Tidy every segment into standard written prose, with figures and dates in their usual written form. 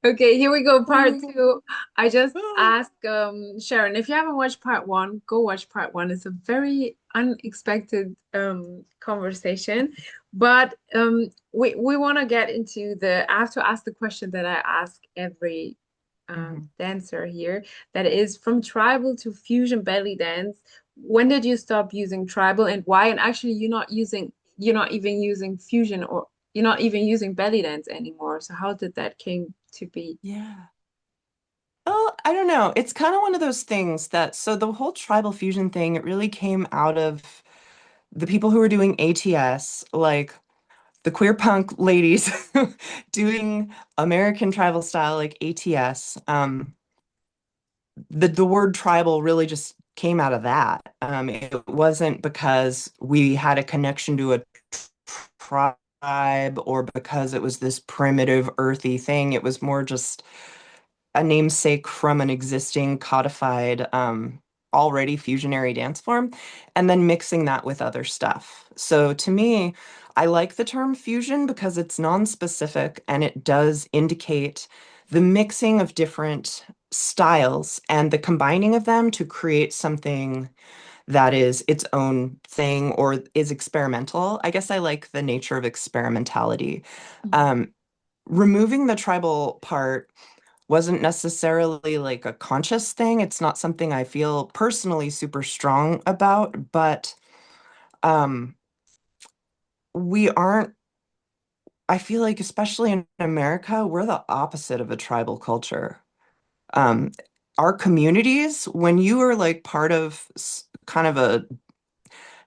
Okay, here we go. Part Oh, two. I just oh. asked Sharon, if you haven't watched part one, go watch part one. It's a very unexpected conversation. But we want to get into I have to ask the question that I ask every Mhm. dancer here. That is from tribal to fusion belly dance. When did you stop using tribal and why? And actually you're not even using fusion or you're not even using belly dance anymore. So how did that came to be? Yeah. Oh, I don't know. It's kind of one of those things that, so the whole tribal fusion thing, it really came out of the people who were doing ATS, like the queer punk ladies doing American tribal style, like ATS. The word tribal really just came out of that. It wasn't because we had a connection to a tribe or because it was this primitive, earthy thing. It was more just a namesake from an existing codified, already fusionary dance form, and then mixing that with other stuff. So to me, I like the term fusion because it's non-specific and it does indicate the mixing of different styles and the combining of them to create something that is its own thing or is experimental. I guess I like the nature of experimentality. Mhm. Um, Removing the tribal part wasn't necessarily like a conscious thing. It's not something I feel personally super strong about, but um, we aren't, I feel like, especially in America, we're the opposite of a tribal culture. Um, our communities, when you are like part of kind of a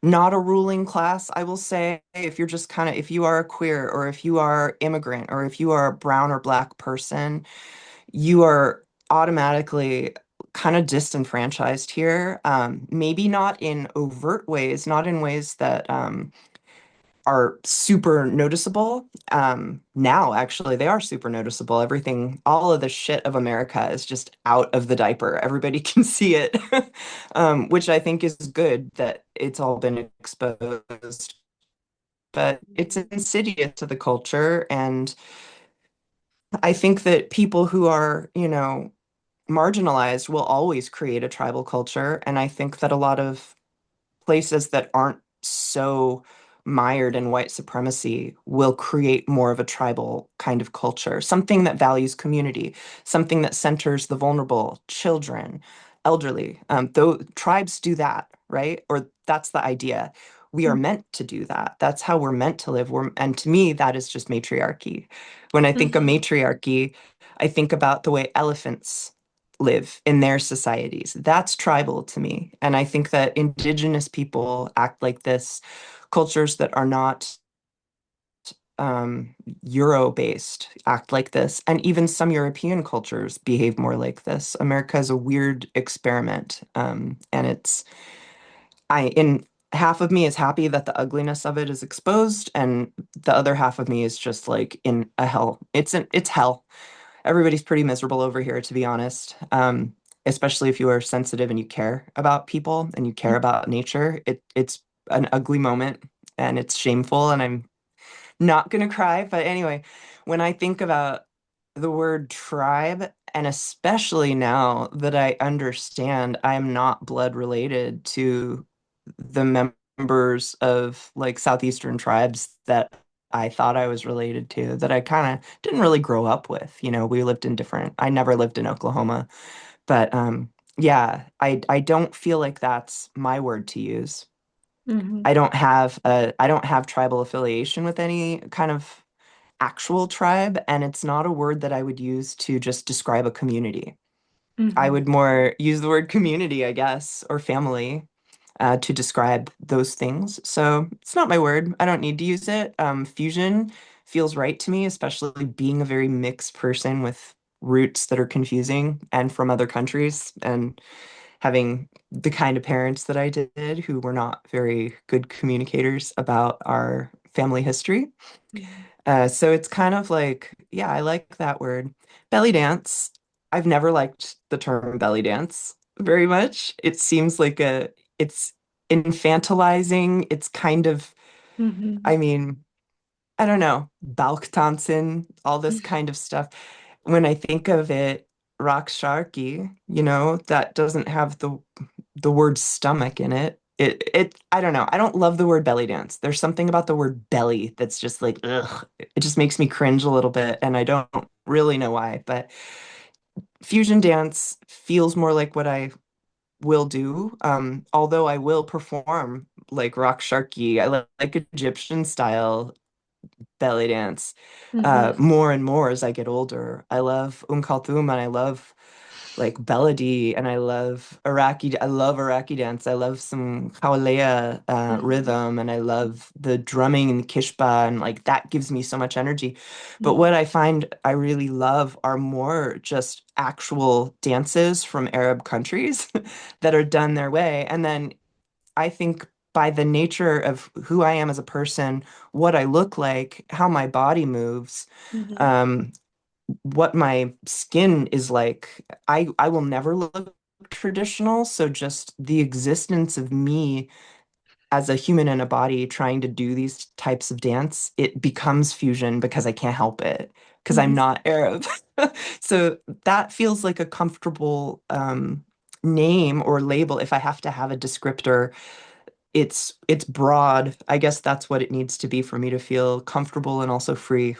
not a ruling class, I will say, if you're just kind of, if you are a queer or if you are immigrant or if you are a brown or black person, you are automatically kind of disenfranchised here. Maybe not in overt ways, not in ways that are super noticeable. Now, actually, they are super noticeable. Everything, all of the shit of America is just out of the diaper. Everybody can see it, which I think is good that it's all been exposed. But it's Mhm. insidious to the culture. And I think that people who are, marginalized will always create a tribal culture. And I think that a lot of places that aren't so mired in white supremacy will create more of a tribal kind of culture, something that values community, something that centers the vulnerable, children, elderly. Though tribes do that, right? Or that's the idea. We are meant to do that. That's how we're meant to live. And to me, that is just matriarchy. When I think of Mhm. matriarchy, I think about the way elephants live in their societies. That's tribal to me. And I think that indigenous people act like this, cultures that are not Euro based act like this. And even some European cultures behave more like this. America is a weird experiment. And in half of me is happy that the ugliness of it is exposed, and the other half of me is just like in a hell. It's hell. Everybody's pretty miserable over here, to be honest. Especially if you are sensitive and you care about people and you care about nature. It's an ugly moment and it's shameful, and I'm not gonna cry. But anyway, when I think about the word tribe, and especially now that I understand I'm not blood related to the members of like Southeastern tribes that I thought I was related to, that I kind of didn't really grow up with. We lived in different, I never lived in Oklahoma, but yeah, I don't feel like that's my word to use. Mhm. I don't have tribal affiliation with any kind of actual tribe, and it's not a word that I would use to just describe a community. I Mhm. would more use the word community, I guess, or family, to describe those things. So it's not my word. I don't need to use it. Fusion feels right to me, especially being a very mixed person with roots that are confusing and from other countries, and having the kind of parents that I did who were not very good communicators about our family history. Mhm. So it's kind of like, yeah, I like that word. Belly dance. I've never liked the term belly dance very much. It seems like it's infantilizing. It's kind of, Mhm. I mean, I don't know, Balktanzen, all this kind of stuff. When I think of it, rock sharky, that doesn't have the word stomach in it. I don't know. I don't love the word belly dance. There's something about the word belly that's just like, ugh. It just makes me cringe a little bit, and I don't really know why. But fusion dance feels more like what I will do. Although I will perform like rock sharky. I like Egyptian style belly dance Hmm. more and more as I get older. I love Kulthum and I love like Belody and I love Iraqi dance. I love some Hawalea Hmm. rhythm and I love the drumming and the kishba and like that gives me so much energy. But what Hmm. I find I really love are more just actual dances from Arab countries that are done their way. And then I think by the nature of who I am as a person, what I look like, how my body moves, Hmm. um, what my skin is like, I will never look traditional. So just the existence of me as a human in a body trying to do these types of dance, it becomes fusion because I can't help it because I'm Hmm. not Arab. So that feels like a comfortable name or label if I have to have a descriptor. It's broad. I guess that's what it needs to be for me to feel comfortable and also free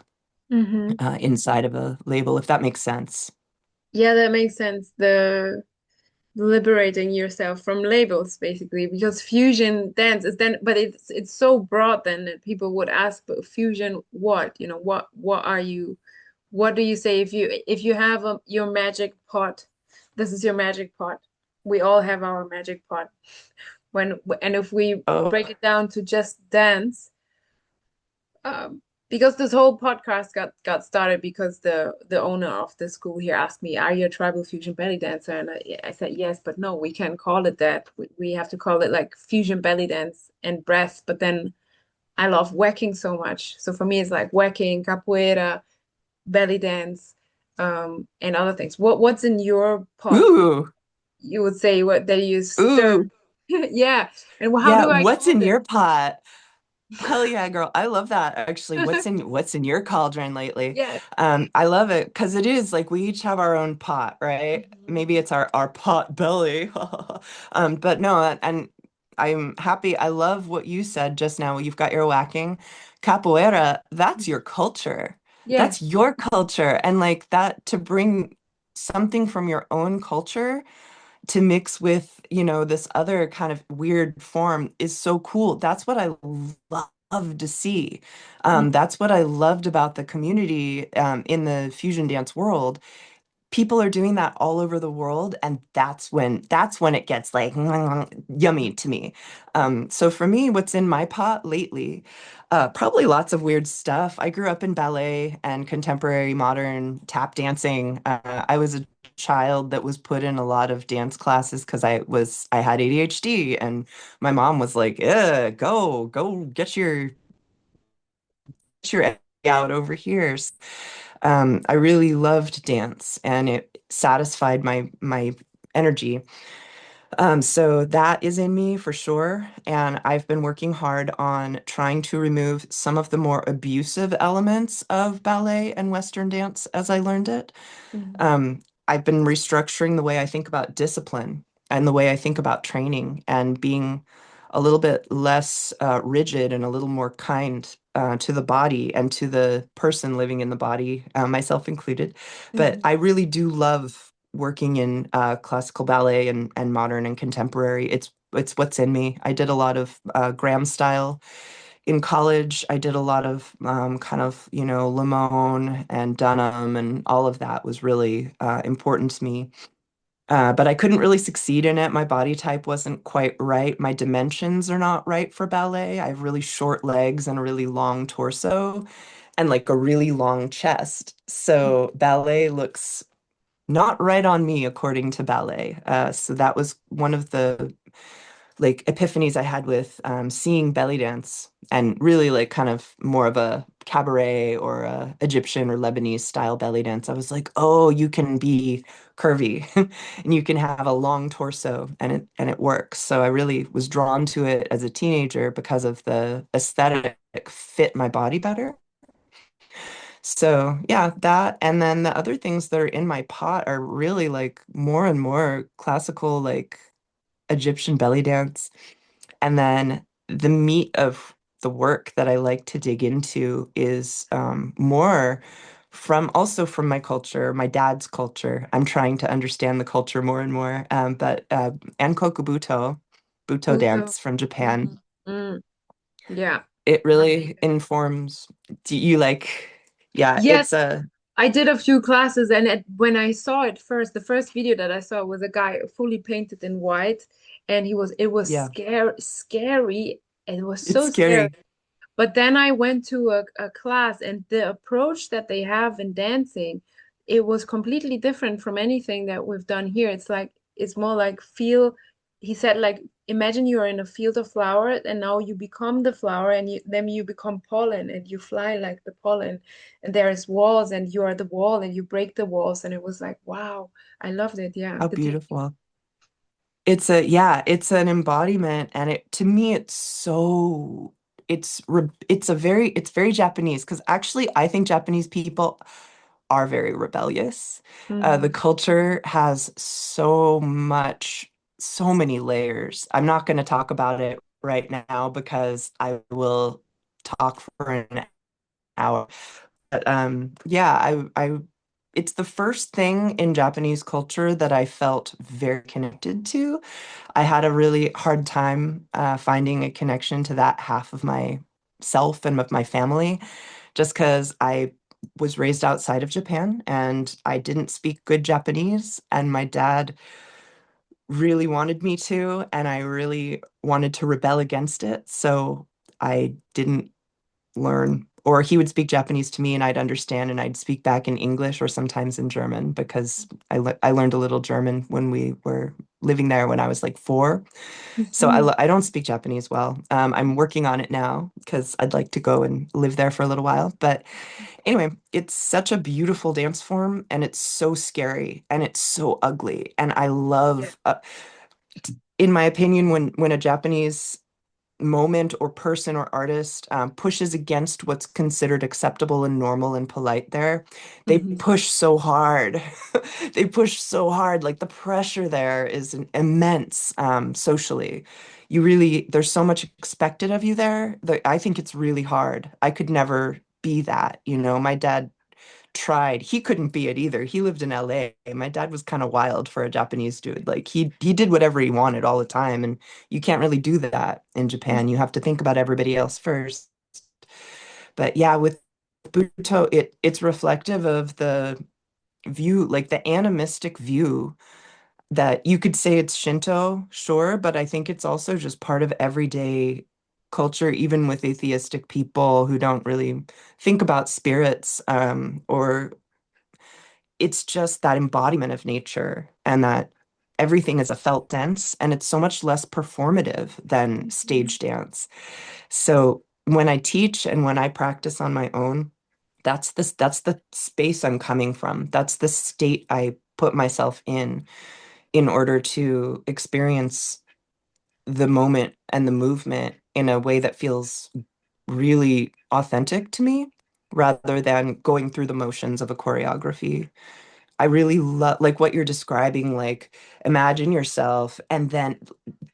Hmm. inside of a label, if that makes sense. Yeah, that makes sense. The liberating yourself from labels, basically, because fusion dance is then, but it's so broad then that people would ask, but fusion what? What are you? What do you say if you have your magic pot? This is your magic pot. We all have our magic pot. And if we break Oh, it down to just dance, um, because this whole podcast got started because the owner of the school here asked me, "Are you a tribal fusion belly dancer?" And I said yes, but no, we can't call it that. We have to call it like fusion belly dance and breath. But then I love whacking so much, so for me it's like whacking, capoeira, belly dance, and other things. What's in your pot? ooh, You would say what that you stir. ooh. Yeah, and how Yeah, do I what's call in this? your pot? Hell yeah, girl. I love that actually. What's in your cauldron lately? Yes. I love it because it is like we each have our own pot, right? Mhm. Maybe it's our pot belly. But no, and I'm happy. I love what you said just now. You've got your whacking. Capoeira, that's your culture. Yeah. That's your culture. And like that to bring something from your own culture to mix with, this other kind of weird form is so cool. That's what I love to see. That's what I loved about the community in the fusion dance world. People are doing that all over the world, and that's when it gets like yummy to me. So for me, what's in my pot lately? Probably lots of weird stuff. I grew up in ballet and contemporary modern tap dancing. I was a child that was put in a lot of dance classes because I had ADHD, and my mom was like, go get your out over here." I really loved dance and it satisfied my energy. So that is in me for sure. And I've been working hard on trying to remove some of the more abusive elements of ballet and Western dance as I learned it. Mhm. I've been restructuring the way I think about discipline and the way I think about training and being a little bit less rigid and a little more kind to the body and to the person living in the body, myself included. But Mhm. I really do love working in classical ballet and modern and contemporary. It's what's in me. I did a lot of Graham style in college. I did a lot of kind of, Limon and Dunham, and all of that was really important to me. But I couldn't really succeed in it. My body type wasn't quite right. My dimensions are not right for ballet. I have really short legs and a really long torso and like a really long chest. So ballet looks not right on me according to ballet. So that was one of the like epiphanies I had with seeing belly dance and really like kind of more of a cabaret or a Egyptian or Lebanese style belly dance. I was like, oh, you can be curvy and you can have a long torso and it works. So I really was drawn to it as a teenager because of the aesthetic fit my body better. So yeah, that and then the other things that are in my pot are really like more and more classical like Egyptian belly dance. And then the meat of the work that I like to dig into is more from also from my culture, my dad's culture. I'm trying to understand the culture more and more. But Ankoku Butoh Butoh. dance from Japan, Mhm. Mm, yeah. it really informs. Do you like? Yeah, Yes, it's a I did a few classes, and when I saw it first, the first video that I saw was a guy fully painted in white, and it was yeah, scary, and it was it's so scary. scary. But then I went to a class, and the approach that they have in dancing, it was completely different from anything that we've done here. It's more like feel, he said, like, imagine you are in a field of flowers, and now you become the flower, and then you become pollen, and you fly like the pollen. And there's walls, and you are the wall, and you break the walls. And it was like, wow, I loved it. Yeah, How the technique. beautiful. It's a yeah, it's an embodiment and it to me it's so it's very Japanese because actually I think Japanese people are very rebellious. The Mm, culture has so many layers. I'm not going to talk about it right now because I will talk for an hour. But yeah, it's the first thing in Japanese culture that I felt very connected to. I had a really hard time finding a connection to that half of myself and of my family, just because I was raised outside of Japan and I didn't speak good Japanese, and my dad really wanted me to, and I really wanted to rebel against it. So I didn't learn, or he would speak Japanese to me and I'd understand and I'd speak back in English or sometimes in German because I learned a little German when we were living there when I was like 4. So mhm. I don't speak Japanese well. I'm working on it now because I'd like to go and live there for a little while. But anyway, it's such a beautiful dance form and it's so scary and it's so ugly. And I Yeah. love, in my opinion, when a Japanese moment or person or artist pushes against what's considered acceptable and normal and polite there, they Hmm. push so hard. They push so hard. Like the pressure there is immense socially. You really, there's so much expected of you there that I think it's really hard. I could never be that. My dad tried. He couldn't be it either. He lived in LA. My dad was kind of wild for a Japanese dude. Like he did whatever he wanted all the time, and you can't really do that in Japan. You have to think about everybody else first. But yeah, with Butoh, it's reflective of the view, like the animistic view that you could say it's Shinto, sure, but I think it's also just part of everyday culture, even with atheistic people who don't really think about spirits, or it's just that embodiment of nature and that everything is a felt dance and it's so much less performative than Hmm. stage dance. So when I teach and when I practice on my own, that's the space I'm coming from. That's the state I put myself in order to experience the moment and the movement in a way that feels really authentic to me rather than going through the motions of a choreography. I really love like what you're describing, like imagine yourself and then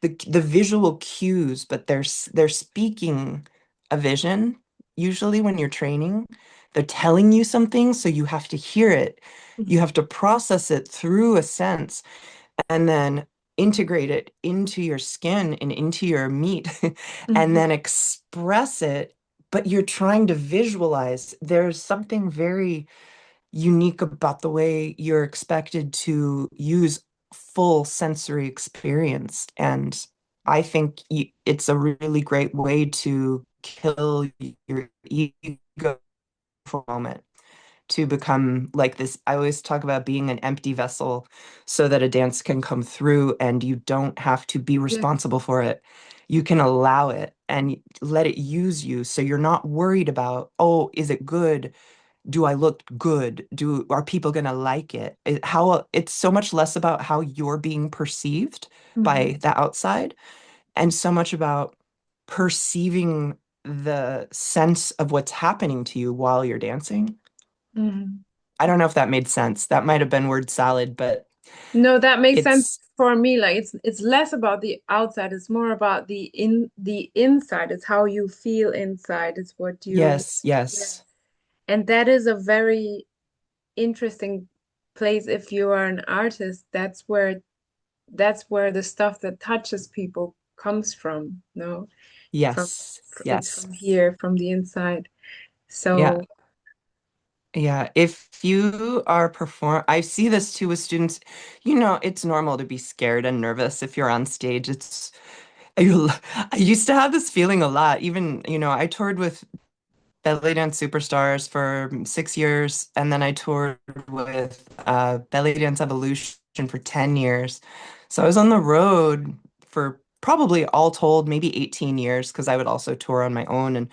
the visual cues, but they're speaking a vision. Usually when you're training, they're telling you something, so you have to hear it. You Hmm. have to process it through a sense and then integrate it into your skin and into your meat and Hmm. then express it. But you're trying to visualize. There's something very unique about the way you're expected to use full sensory experience. And I think it's a really great way to kill your ego for a moment, to become like this. I always talk about being an empty vessel so that a dance can come through and you don't have to be Yeah. responsible for it. You can allow it and let it use you. So you're not worried about, oh, is it good? Do I look good? Are people gonna like it? It's so much less about how you're being perceived Hmm. by the outside and so much about perceiving the sense of what's happening to you while you're dancing. Mhm. I don't know if that made sense. That might have been word salad, but No, that makes sense it's for me. Like it's less about the outside, it's more about the inside. It's how you feel inside. It's what you yes, yeah. yes, And that is a very interesting place if you are an artist. That's where the stuff that touches people comes from, no? From yes, it's yes. from here, from the inside. Yeah. So, Yeah, if you are I see this too with students. It's normal to be scared and nervous if you're on stage. I used to have this feeling a lot. Even, I toured with Bellydance Superstars for 6 years, and then I toured with Bellydance Evolution for 10 years. So I was on the road for probably all told maybe 18 years because I would also tour on my own. And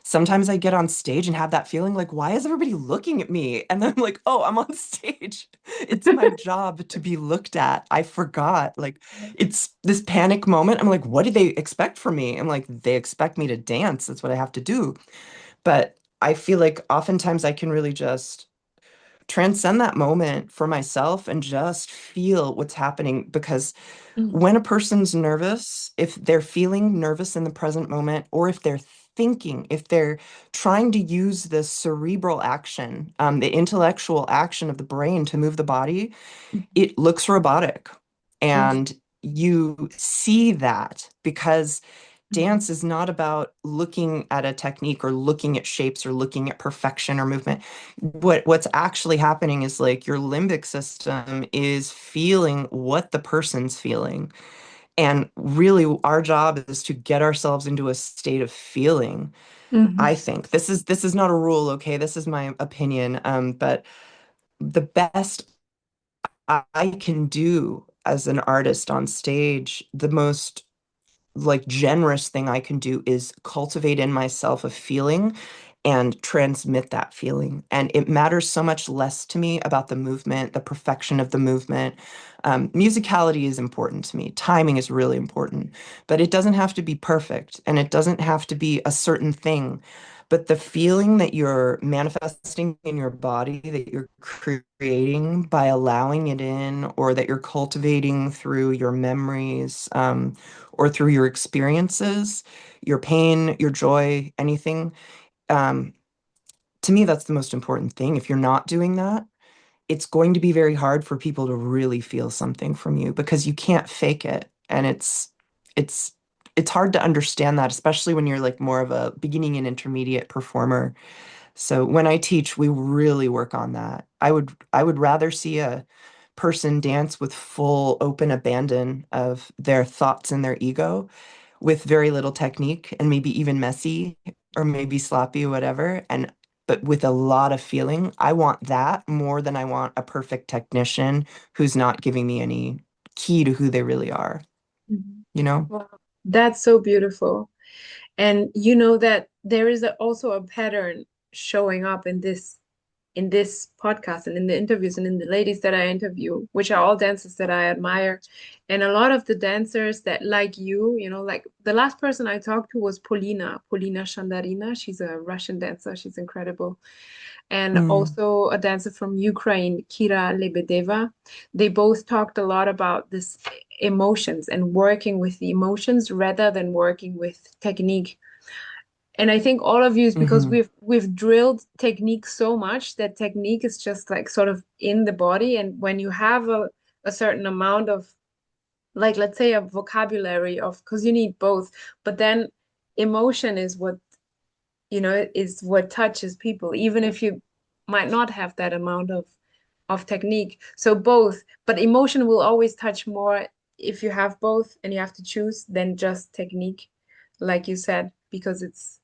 sometimes I get on stage and have that feeling like, why is everybody looking at me? And then I'm like, oh, I'm on stage. It's my job to be looked at. I forgot. Like, it's this panic moment. I'm like, what do they expect from me? I'm like, they expect me to dance. That's what I have to do. But I feel like oftentimes I can really just transcend that moment for myself and just feel what's happening because mm, when a person's nervous, if they're feeling nervous in the present moment, or if they're thinking, if they're trying to use the cerebral action, the intellectual action of the brain to move the body, it looks robotic. mhm, And you see that because mhm, dance is not about looking at a technique or looking at shapes or looking at perfection or movement. What's actually happening is like your limbic system is feeling what the person's feeling. And really our job is to get ourselves into a state of feeling. I mhm, think this is not a rule, okay? This is my opinion. But the best I can do as an artist on stage, the most like generous thing I can do is cultivate in myself a feeling and transmit that feeling. And it matters so much less to me about the movement, the perfection of the movement. Musicality is important to me. Timing is really important, but it doesn't have to be perfect and it doesn't have to be a certain thing. But the feeling that you're manifesting in your body, that you're creating by allowing it in, or that you're cultivating through your memories, or through your experiences, your pain, your joy, anything. Um, to me, that's the most important thing. If you're not doing that, it's going to be very hard for people to really feel something from you because you can't fake it. And it's it's hard to understand that, especially when you're like more of a beginning and intermediate performer. So when I teach, we really work on that. I would rather see a person dance with full open abandon of their thoughts and their ego with very little technique and maybe even messy or maybe sloppy, whatever. And but with a lot of feeling, I want that more than I want a perfect technician who's not giving me any key to who they really are, mhm. you know? Wow. That's so beautiful. And you know that there is also a pattern showing up in this podcast and in the interviews and in the ladies that I interview, which are all dancers that I admire. And a lot of the dancers that like like the last person I talked to was Polina Shandarina. She's a Russian dancer. She's incredible. And Mm, also a dancer from Ukraine, Kira Lebedeva. They both talked a lot about this emotions and working with the emotions rather than working with technique. And I think all of you is because hmm we've drilled technique so much that technique is just like sort of in the body. And when you have a certain amount of, like, let's say a vocabulary of, because you need both, but then emotion is what what touches people, even if you might not have that amount of technique. So both, but emotion will always touch more if you have both and you have to choose than just technique, like you said, because it's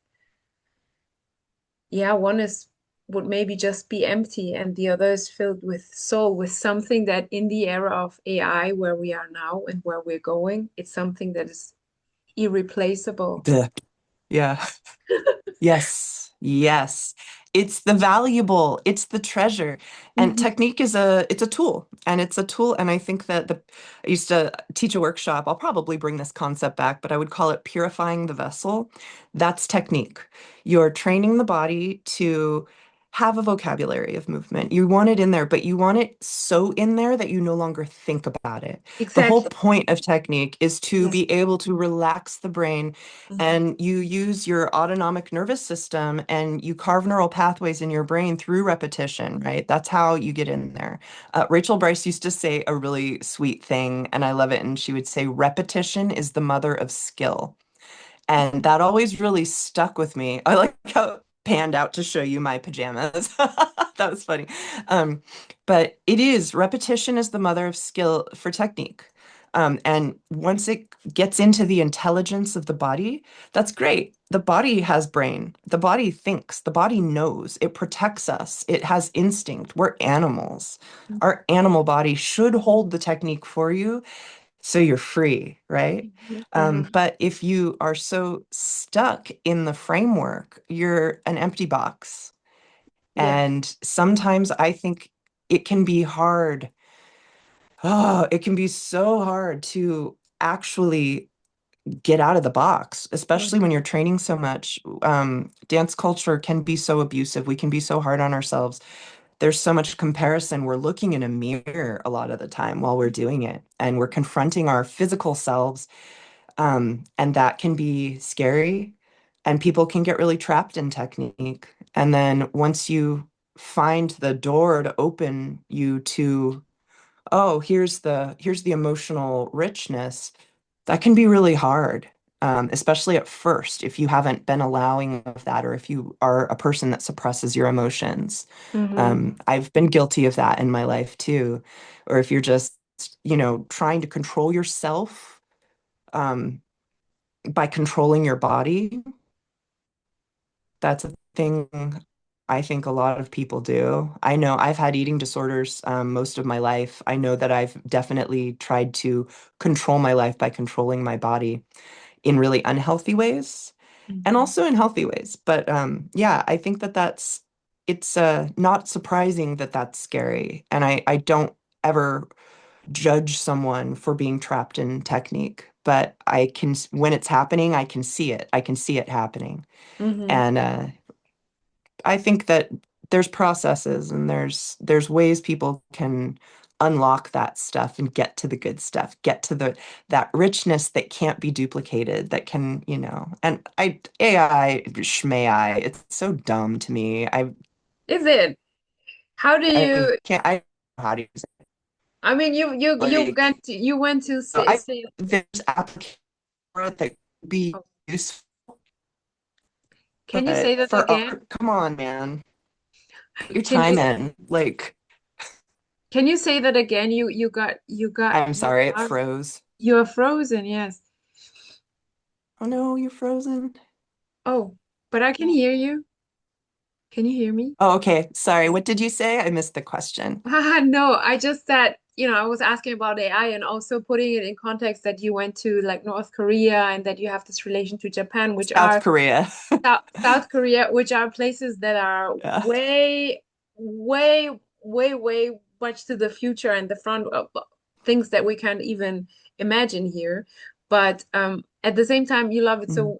yeah, one is would maybe just be empty and the other is filled with soul, with something that in the era of AI where we are now and where we're going, it's something that is irreplaceable. Yeah. Yes, yes. It's the valuable, it's the treasure. And Mhm, technique it's a tool. And it's a tool. And I think that I used to teach a workshop. I'll probably bring this concept back, but I would call it purifying the vessel. That's technique. You're training the body to have a vocabulary of movement. You want it in there, but you want it so in there that you no longer think about it. The whole Exactly. point of technique is to Yes. be able to relax the brain, Mhm. and you use your autonomic nervous system and you carve neural pathways in your brain through repetition, right? That's how you get in there. Rachel Bryce used to say a really sweet thing, and I love it. And she would say, repetition is the mother of skill. And that always really stuck with me. I like how it panned out to show you my pajamas. That was funny. Um, but it is, repetition is the mother of skill for technique. And once it gets into the intelligence of the body, that's great. The body has brain. The body thinks. The body knows. It protects us. It has instinct. We're animals. Our animal body should hold the technique for you so you're free, right? Mhm. Mhm. But if you are so stuck in the framework, you're an empty box. Yes. And sometimes I think it can be hard. Oh, it can be so hard to actually get out of the box, especially when Mhm. you're training so much. Dance culture can be so abusive. We can be so hard on ourselves. There's so much comparison. We're looking in a mirror a lot of the time while we're doing it, and we're confronting our physical selves. And that can be scary, and people can get really trapped in technique. And then once you find the door to open you to, oh, here's the emotional richness, that can be really hard. Especially at first, if you haven't been allowing of that, or if you are a person that suppresses your emotions. Mhm. I've been guilty of that in my life too. Or if you're just, trying to control yourself, um, by controlling your body, that's a thing I think a lot of people do. I know I've had eating disorders most of my life. I know that I've definitely tried to control my life by controlling my body in really unhealthy ways and Mhm. also in healthy ways. But yeah, I think that it's not surprising that that's scary. And I don't ever judge someone for being trapped in technique, but when it's happening, I can see it. I can see it happening. Mhm. And I think that there's processes and there's ways people can unlock that stuff and get to the good stuff, get to that richness that can't be duplicated, that can, and AI, schmai, it's so dumb to me. Is it? How do I you? can't, I don't know how to use it. I mean, Like, you went to I say. there's applications that could be Oh, useful, can you say but that for again? art, come on, man, put your Can you time in. Like, can you say that again? I'm You sorry, it are froze. you're frozen. Yes. Oh no, you're frozen. Oh, but I can hear you. Can you hear me? Oh, okay. Sorry. What did you say? I missed the question. No, I just said, I was asking about AI and also putting it in context that you went to like North Korea and that you have this relation to Japan, which South are Korea. South Korea, which are places that are Yeah. way, way, way, way much to the future and the front of things that we can't even imagine here. But at the same time, you love it. Mm. So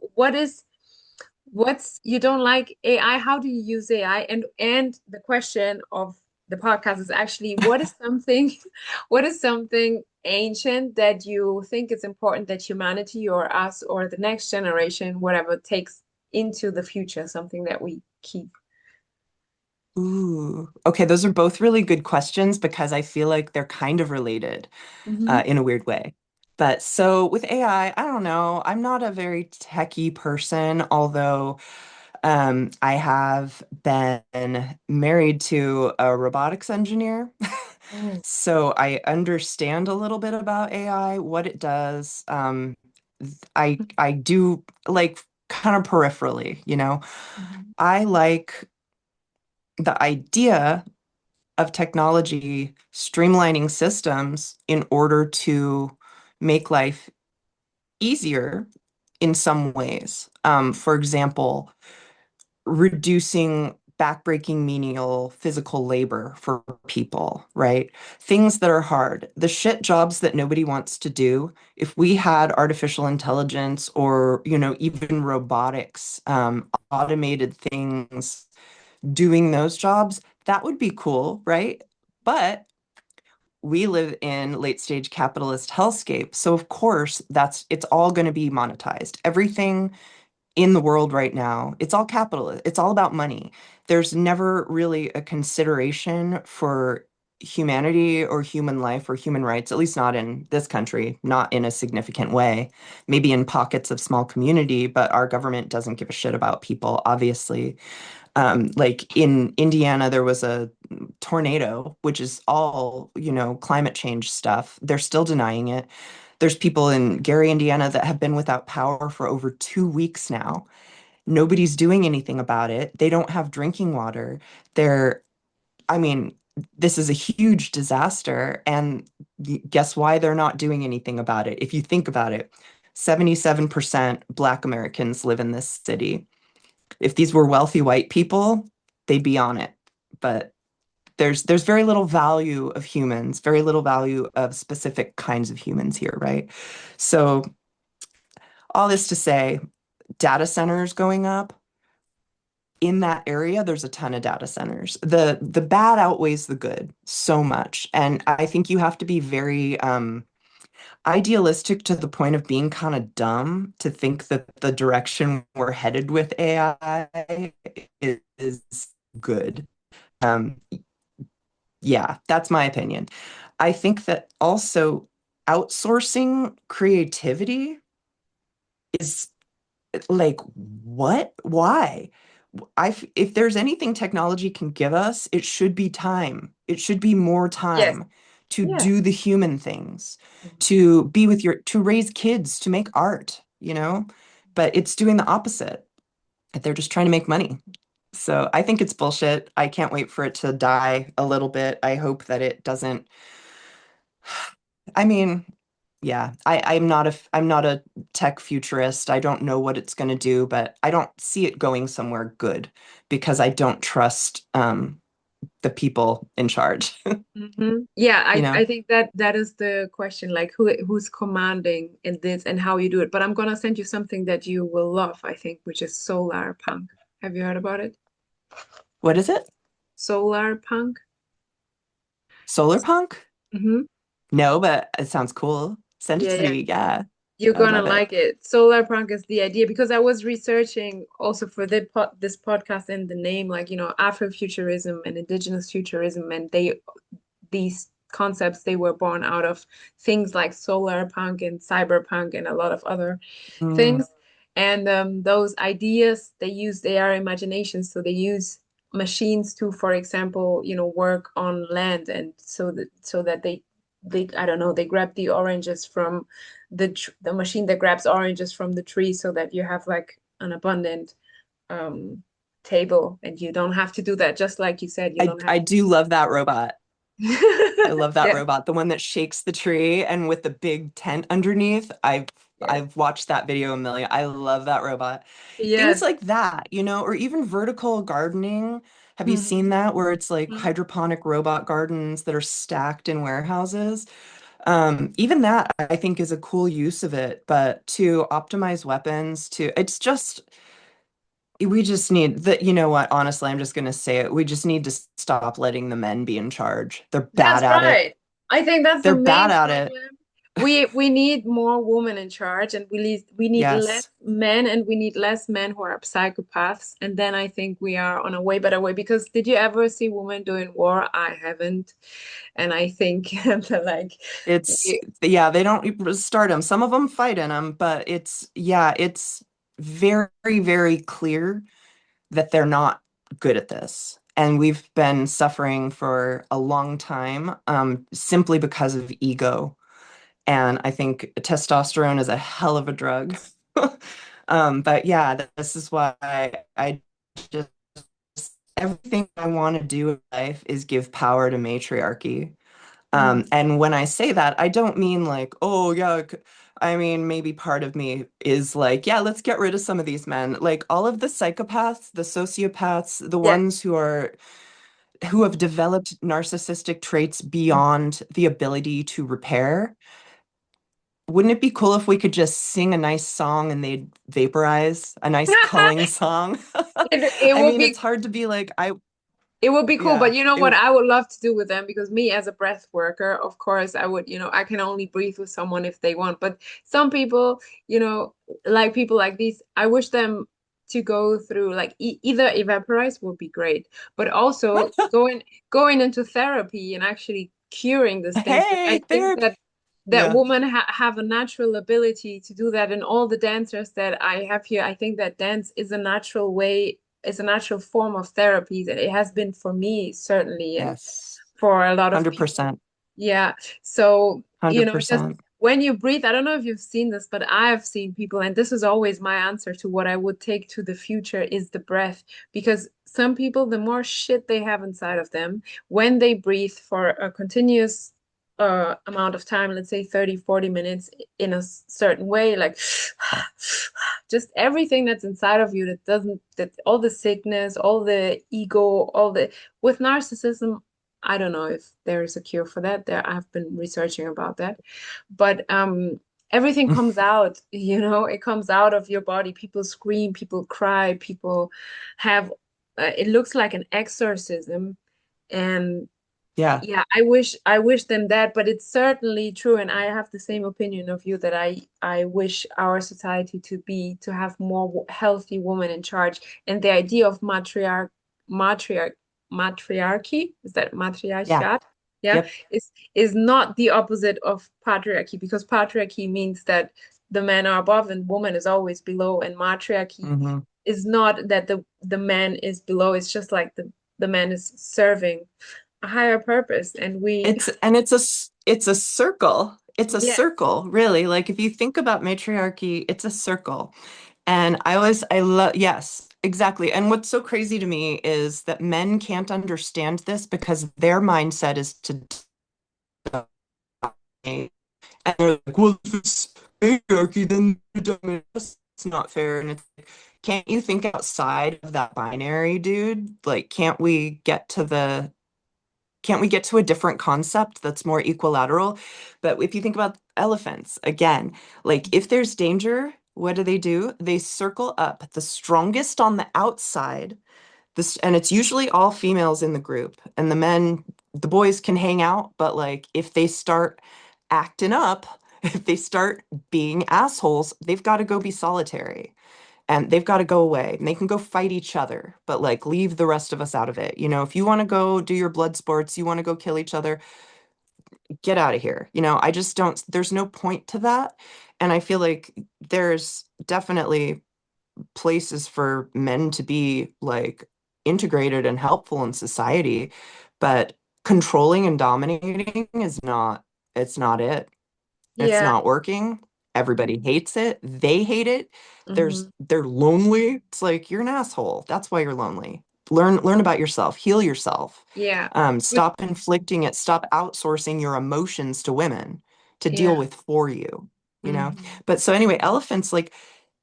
what's you don't like AI? How do you use AI? And the question of the podcast is actually what is something what is something ancient that you think is important that humanity or us or the next generation, whatever, takes into the future, something that we keep. Ooh. Okay, those are both really good questions because I feel like they're kind of related Hmm. in a weird way. But so with AI, I don't know. I'm not a very techie person, although I have been married to a robotics engineer. Oh. So I understand a little bit about AI, what it does. I do like kind of peripherally. Mhm. I like the idea of technology streamlining systems in order to make life easier in some ways. For example, reducing backbreaking menial physical labor for people, right? Things that are hard, the shit jobs that nobody wants to do. If we had artificial intelligence or, even robotics, automated things doing those jobs, that would be cool, right? But we live in late stage capitalist hellscape. So of course, it's all going to be monetized. Everything in the world right now, it's all capitalist. It's all about money. There's never really a consideration for humanity or human life or human rights, at least not in this country, not in a significant way. Maybe in pockets of small community, but our government doesn't give a shit about people, obviously. Like in Indiana, there was a tornado, which is all, climate change stuff. They're still denying it. There's people in Gary, Indiana that have been without power for over 2 weeks now. Nobody's doing anything about it. They don't have drinking water. They're, I mean, this is a huge disaster. And guess why they're not doing anything about it? If you think about it, 77% Black Americans live in this city. If these were wealthy white people, they'd be on it. But there's very little value of humans, very little value of specific kinds of humans here, right? So all this to say, data centers going up in that area, there's a ton of data centers. The bad outweighs the good so much. And I think you have to be very idealistic to the point of being kind of dumb to think that the direction we're headed with AI is good. Um, yeah, that's my opinion. I think that also outsourcing creativity is like, what? Why? If there's anything technology can give us, it should be time. It should be more Yes. time to Yeah. do the human things, Mhm. to be with to raise kids, to make art. But it's doing the opposite. They're just trying to make money. So I think it's bullshit. I can't wait for it to die a little bit. I hope that it doesn't. I mean, yeah, I'm not a tech futurist. I don't know what it's going to do, but I don't see it going somewhere good because I don't trust the people in charge, Yeah, you I know? think that that is the question, like who's commanding in this and how you do it. But I'm gonna send you something that you will love, I think, which is solar punk. Have you heard about it? What is it? Solar punk? Solar punk? Hmm. No, but it sounds cool. Send it Yeah, to yeah. me. Yeah, You're I would gonna love it. like it. Solar punk is the idea because I was researching also for this podcast and the name, like, Afrofuturism and indigenous futurism, and these concepts they were born out of things like solar punk and cyberpunk and a lot of other Mm, things. And those ideas they use their imagination, so they use machines to, for example, work on land, and so that they I don't know, they grab the oranges from the machine that grabs oranges from the tree, so that you have like an abundant um table, and you don't have to do that, just like you said, you don't have I do love that robot. I love that yeah, robot, the one that shakes the tree and with the big tent underneath. yes, I've watched that video a million. I love that robot. Things yes. like that, or even vertical gardening. Have you seen Mhm. that where it's like Mhm. hydroponic robot gardens that are stacked in warehouses? Even that I think is a cool use of it, but to optimize weapons, it's just we just need that, you know what? Honestly, I'm just gonna say it. We just need to stop letting the men be in charge. They're bad That's at it. right. I think that's the They're bad main at it. problem. We need more women in charge, and we need less Yes. men, and we need less men who are psychopaths. And then I think we are on a way better way. Because did you ever see women doing war? I haven't, and I think that like It's we, yeah, they don't start them. Some of them fight in them, but it's very, very clear that they're not good at this. And we've been suffering for a long time, simply because of ego. And I think testosterone is a hell of a drug. But yeah, this is why I just everything I want to do in life is give power to matriarchy. Mhm. And when I say that, I don't mean like, oh yeah, I mean maybe part of me is like, yeah, let's get rid of some of these men. Like all of the psychopaths, the sociopaths, the Yes. ones who have developed narcissistic traits beyond the ability to repair, wouldn't it be cool if we could just sing a nice song and they'd vaporize a nice culling song? It I would mean, it's be hard to be like, it would be cool, yeah, but you know it, what I would love to do with them because me as a breath worker, of course, I would, I can only breathe with someone if they want. But some people, like people like these, I wish them to go through like either evaporize would be great, but also going into therapy and actually curing this thing because hey, I think therapy. that Yeah. women have a natural ability to do that, and all the dancers that I have here, I think that dance is a natural way, it's a natural form of therapy that it has been for me certainly, and Yes. for a lot of people. 100%. Yeah. So, just 100%. when you breathe, I don't know if you've seen this, but I have seen people, and this is always my answer to what I would take to the future is the breath. Because some people, the more shit they have inside of them, when they breathe for a continuous amount of time, let's say 30, 40 minutes in a certain way, like just everything that's inside of you that doesn't, that all the sickness, all the ego, all the, with narcissism, I don't know if there is a cure for that. There, I've been researching about that, but everything comes out. It comes out of your body. People scream, people cry, people have. It looks like an exorcism, and Yeah. yeah, I wish them that, but it's certainly true, and I have the same opinion of you that I wish our society to have more healthy women in charge, and the idea of matriarch matriarchy, is that Yeah. matriarchat? Yeah, Yep. is not the opposite of patriarchy, because patriarchy means that the men are above and woman is always below, and matriarchy Hmm. is not that the man is below, it's just like the man is serving a higher purpose, and we It's a circle. It's a yes. circle, really. Like if you think about matriarchy, it's a circle. And I love, yes, exactly. And what's so crazy to me is that men can't understand this because their mindset is to dominate. And they're like, well, if it's patriarchy, then you're dominant. It's not fair. And it's like, can't you think outside of that binary, dude? Like, can't we get to a different concept that's more equilateral? But if you think about elephants, again, like if there's danger, what do? They circle up the strongest on the outside. This, and it's usually all females in the group, and the boys can hang out, but like if they start acting up, if they start being assholes, they've got to go be solitary and they've got to go away and they can go fight each other, but like leave the rest of us out of it. If you want to go do your blood sports, you want to go kill each other, get out of here. I just don't, there's no point to that. And I feel like there's definitely places for men to be like integrated and helpful in society, but controlling and dominating it's not it. It's Yeah. not working. Everybody hates it. They hate it. Hmm. They're lonely. It's like you're an asshole. That's why you're lonely. Learn about yourself. Heal yourself. Yeah. But Stop inflicting it. Stop outsourcing your emotions to women to deal yeah. with for you, you know? Hmm. But so anyway, elephants, like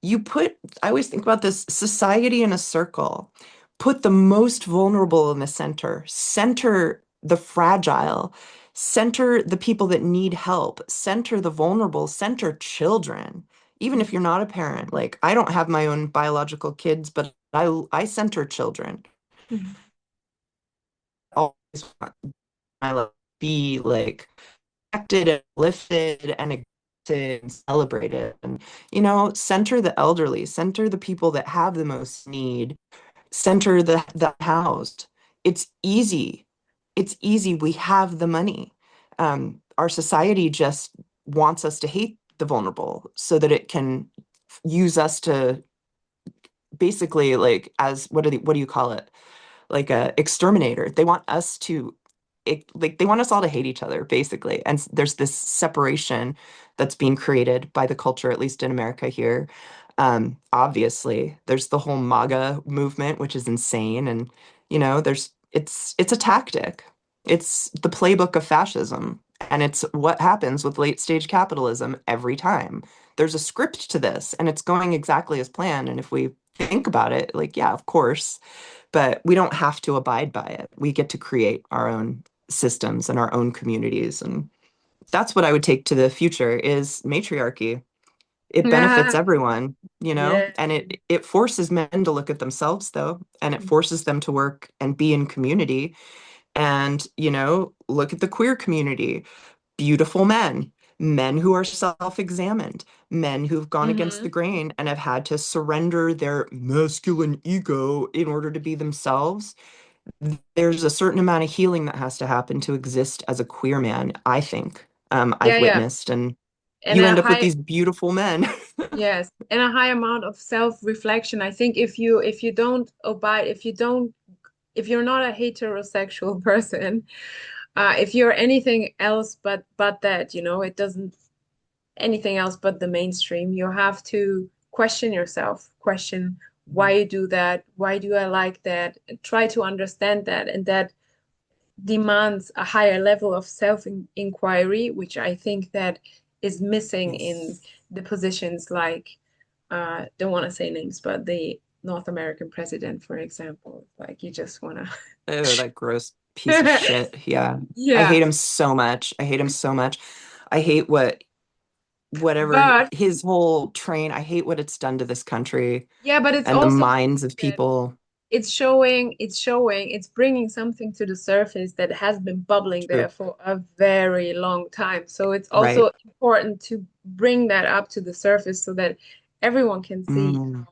I always think about this society in a circle. Put the most vulnerable in the center. Center the fragile. Center the people that need help. Center the vulnerable. Center children. Even if you're not a parent, like I don't have my own biological kids, but I center children. Hmm. Always want my life to be like acted and lifted and accepted and celebrated. And, center the elderly, center the people that have the most need, center the housed. It's easy. It's easy. We have the money. Our society just wants us to hate the vulnerable so that it can use us to basically like as what do you call it? Like a exterminator. They want us to like they want us all to hate each other basically. And there's this separation that's being created by the culture, at least in America here. Obviously, there's the whole MAGA movement, which is insane, and there's it's a tactic. It's the playbook of fascism, and it's what happens with late stage capitalism every time. There's a script to this, and it's going exactly as planned. And if we think about it, like, yeah, of course, but we don't have to abide by it. We get to create our own systems and our own communities. And that's what I would take to the future is matriarchy. It benefits Yeah. everyone, you know, Yeah. and it forces men to look at themselves though, and it forces them to work and be in community and, you know, look at the queer community. Beautiful men, men who are self-examined, men who've gone against the Hmm. grain and have had to surrender their masculine ego in order to be themselves. There's a certain amount of healing that has to happen to exist as a queer man, I think. Yeah, I've yeah. witnessed, and And you a end up with high, these beautiful men. yes, and a high amount of self-reflection. I think if you don't abide, if you're not a heterosexual person, if you're anything else but that, it doesn't anything else but the mainstream, you have to question yourself, question why you do that, why do I like that, and try to understand that, and that demands a higher level of self-inquiry, which I think that is missing in Yes. the positions like, don't want to say names, but the North American president, for example. Like you just want Oh, that gross piece of to. shit. Yeah. I Yeah. hate him so much. I hate him so much. I hate whatever But his whole train, I hate what it's done to this country yeah, but it's and the also minds showing of that people. it's bringing something to the surface that has been bubbling there True. for a very long time. So it's Right. also important to bring that up to the surface so that everyone can see Mm, how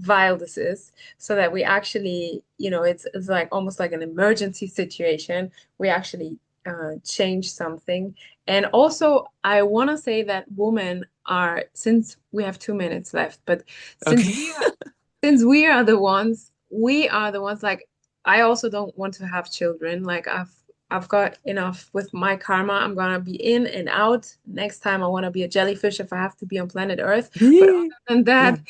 vile this is, so that we actually, it's like almost like an emergency situation. We actually change something. And also, I want to say that women are, since we have 2 minutes left, but since okay. we are the ones, like, I also don't want to have children. Like I've got enough with my karma. I'm gonna be in and out. Next time I want to be a jellyfish if I have to be on planet Earth. But other than Yeah. that,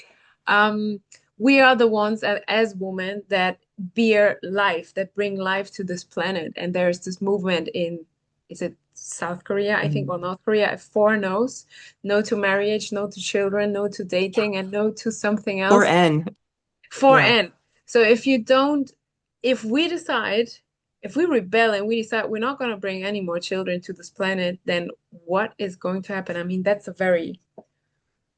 um, we are the ones as women that bear life, that bring life to this planet. And there's this movement in, is it South Korea, I think, Mm. or North Korea? Four no's: no to marriage, no to children, no to dating, and no to something Or else. N. For Yeah. N. So if you don't, if we decide, if we rebel and we decide we're not going to bring any more children to this planet, then what is going to happen? I mean, that's a very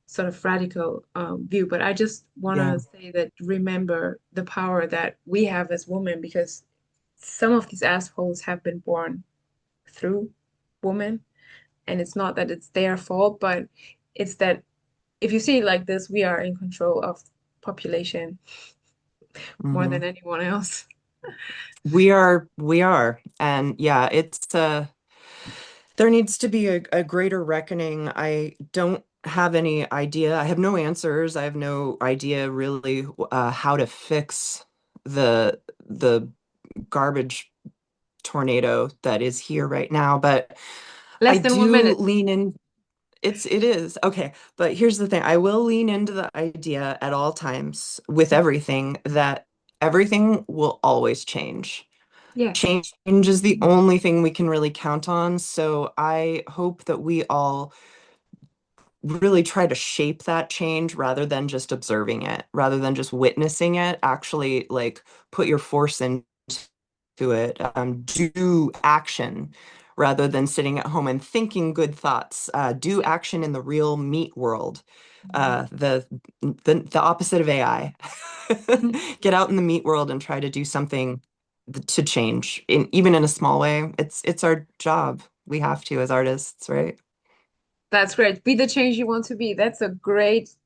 sort of radical view, but I just want Yeah. to say that remember the power that we have as women, because some of these assholes have been born through women, and it's not that it's their fault, but it's that if you see it like this, we are in control of population more than Hmm. anyone else. We are. And yeah, there needs to be a greater reckoning. I don't have any idea. I have no answers. I have no idea really how to fix the garbage tornado that is here right now, but I Less than one do minute. lean in. It is. Okay. But here's the thing. I will lean into the idea at all times with everything that everything will always change. Yes. Change is the only thing we can really count on. So I hope that we all really try to shape that change rather than just observing it, rather than just witnessing it, actually like put your force into it, do action rather than sitting at home and thinking good thoughts. Do Yeah. action in the real meat world, Mhm. the opposite of AI. Mhm. Get out in the meat world and try to do something to change, even in a small way. It's our job. We have to as artists, right? That's great. Be the change you want to be. That's a great